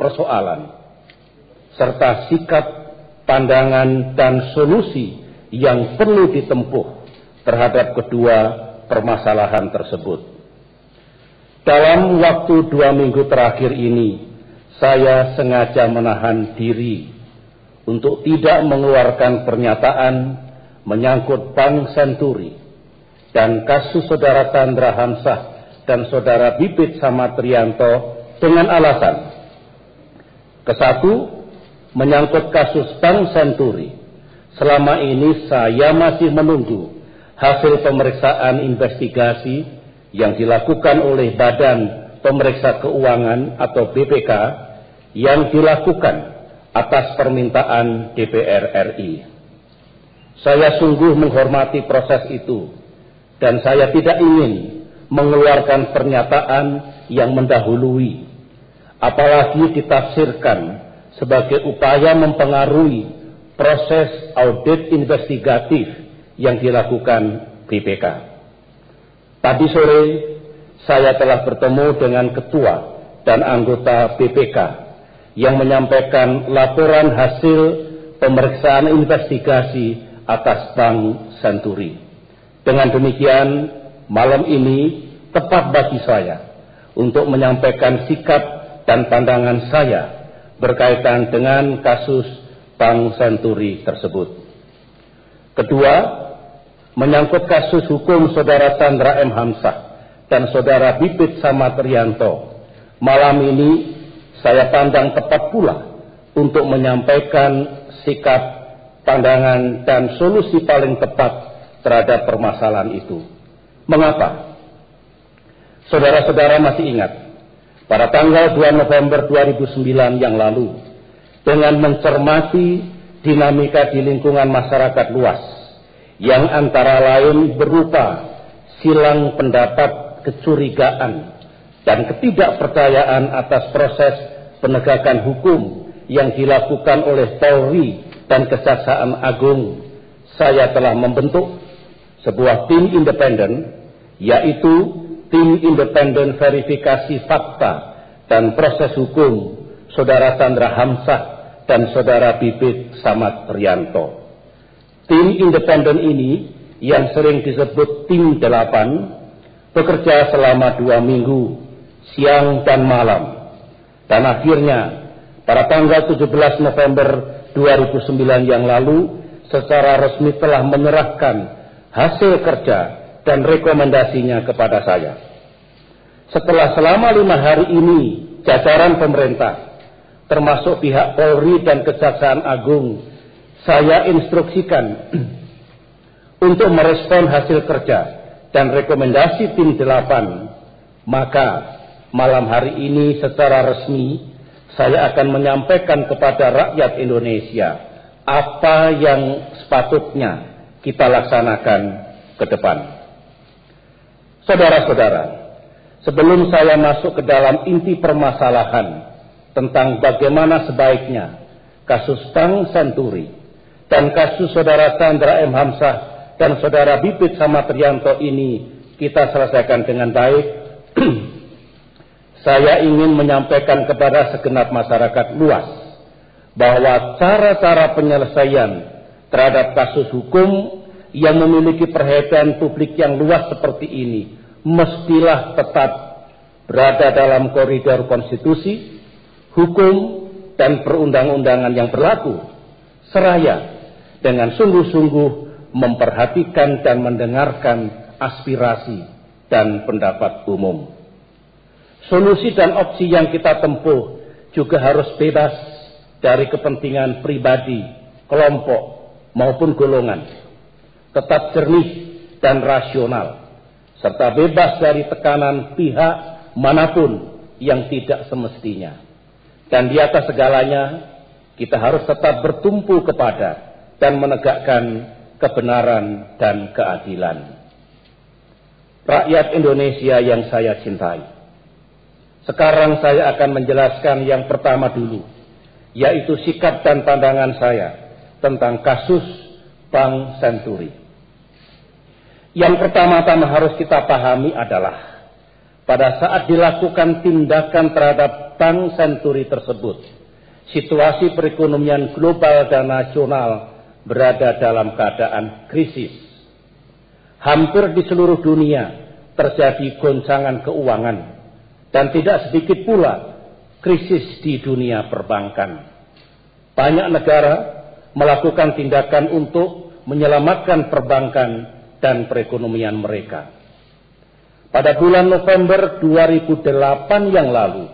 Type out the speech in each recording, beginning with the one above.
persoalan, serta sikap, pandangan, dan solusi yang perlu ditempuh terhadap kedua permasalahan tersebut. Dalam waktu 2 minggu terakhir ini, saya sengaja menahan diri untuk tidak mengeluarkan pernyataan menyangkut Bank Senturi dan kasus saudara Chandra Hamzah dan saudara Bibit Samatriyanto dengan alasan: kesatu, menyangkut kasus Bank Senturi, selama ini saya masih menunggu hasil pemeriksaan investigasi yang dilakukan oleh Badan Pemeriksa Keuangan atau BPK yang dilakukan atas permintaan DPR RI. Saya sungguh menghormati proses itu, dan saya tidak ingin mengeluarkan pernyataan yang mendahului, apalagi ditafsirkan sebagai upaya mempengaruhi proses audit investigatif yang dilakukan BPK. Tadi sore saya telah bertemu dengan ketua dan anggota BPK yang menyampaikan laporan hasil pemeriksaan investigasi atas Bank Senturi. Dengan demikian, malam ini tepat bagi saya untuk menyampaikan sikap dan pandangan saya berkaitan dengan kasus Bank Senturi tersebut. Kedua, menyangkut kasus hukum saudara Chandra M. Hamzah dan saudara Bibit Samatriyanto, malam ini saya pandang tepat pula untuk menyampaikan sikap, pandangan, dan solusi paling tepat terhadap permasalahan itu. Mengapa? Saudara-saudara masih ingat, pada tanggal 2 November 2009 yang lalu, dengan mencermati dinamika di lingkungan masyarakat luas, yang antara lain berupa silang pendapat, kecurigaan, dan ketidakpercayaan atas proses penegakan hukum yang dilakukan oleh Polri dan Kejaksaan Agung, saya telah membentuk sebuah tim independen, yaitu Tim Independen Verifikasi Fakta dan Proses Hukum saudara Chandra Hamzah dan saudara Bibit Samatriyanto. Tim independen ini yang sering disebut Tim 8 bekerja selama 2 minggu, siang dan malam, dan akhirnya pada tanggal 17 November 2009 yang lalu secara resmi telah menyerahkan hasil kerja dan rekomendasinya kepada saya. Setelah selama 5 hari ini jajaran pemerintah termasuk pihak Polri dan Kejaksaan Agung saya instruksikan untuk merespon hasil kerja dan rekomendasi Tim 8, maka malam hari ini secara resmi saya akan menyampaikan kepada rakyat Indonesia apa yang sepatutnya kita laksanakan ke depan. Saudara-saudara, sebelum saya masuk ke dalam inti permasalahan tentang bagaimana sebaiknya kasus Bank Senturi dan kasus saudara Chandra M. Hamzah dan saudara Bibit Samatriyanto ini kita selesaikan dengan baik, saya ingin menyampaikan kepada segenap masyarakat luas bahwa cara-cara penyelesaian terhadap kasus hukum yang memiliki perhatian publik yang luas seperti ini mestilah tetap berada dalam koridor konstitusi, hukum, dan perundang-undangan yang berlaku, seraya dengan sungguh-sungguh memperhatikan dan mendengarkan aspirasi dan pendapat umum. Solusi dan opsi yang kita tempuh juga harus bebas dari kepentingan pribadi, kelompok, maupun golongan. Tetap jernih dan rasional, serta bebas dari tekanan pihak manapun yang tidak semestinya. Dan di atas segalanya, kita harus tetap bertumpu kepada dan menegakkan kebenaran dan keadilan. Rakyat Indonesia yang saya cintai, sekarang saya akan menjelaskan yang pertama dulu, yaitu sikap dan pandangan saya tentang kasus Bank Senturi. Yang pertama-tama harus kita pahami adalah pada saat dilakukan tindakan terhadap Bank Senturi tersebut, situasi perekonomian global dan nasional berada dalam keadaan krisis. Hampir di seluruh dunia terjadi goncangan keuangan dan tidak sedikit pula krisis di dunia perbankan. Banyak negara melakukan tindakan untuk menyelamatkan perbankan dan perekonomian mereka. Pada bulan November 2008 yang lalu,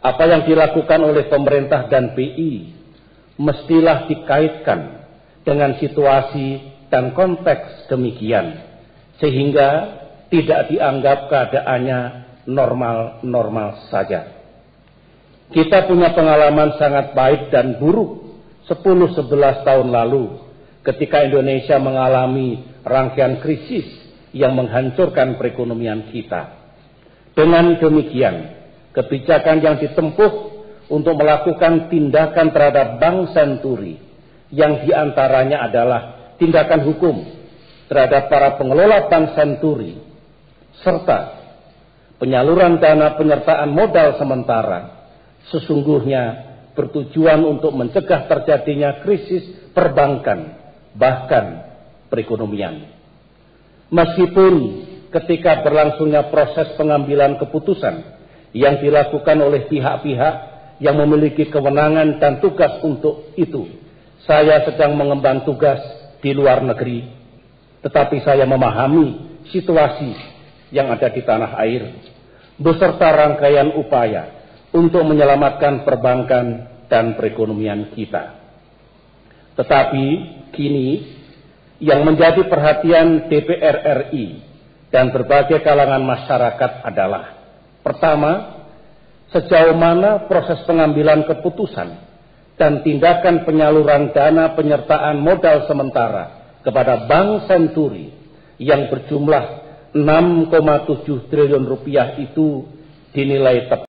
apa yang dilakukan oleh pemerintah dan BI mestilah dikaitkan dengan situasi dan konteks demikian, sehingga tidak dianggap keadaannya normal-normal saja. Kita punya pengalaman sangat baik dan buruk 10-11 tahun lalu ketika Indonesia mengalami rangkaian krisis yang menghancurkan perekonomian kita. Dengan demikian, kebijakan yang ditempuh untuk melakukan tindakan terhadap Bank Senturi, yang diantaranya adalah tindakan hukum terhadap para pengelola Bank Senturi, serta penyaluran dana penyertaan modal sementara, sesungguhnya bertujuan untuk mencegah terjadinya krisis perbankan, bahkan perekonomian. Meskipun ketika berlangsungnya proses pengambilan keputusan yang dilakukan oleh pihak-pihak yang memiliki kewenangan dan tugas untuk itu, saya sedang mengemban tugas di luar negeri, tetapi saya memahami situasi yang ada di tanah air, beserta rangkaian upaya untuk menyelamatkan perbankan dan perekonomian kita. Tetapi kini yang menjadi perhatian DPR RI dan berbagai kalangan masyarakat adalah: pertama, sejauh mana proses pengambilan keputusan dan tindakan penyaluran dana penyertaan modal sementara kepada Bank Senturi yang berjumlah 6,7 triliun rupiah itu dinilai tepat.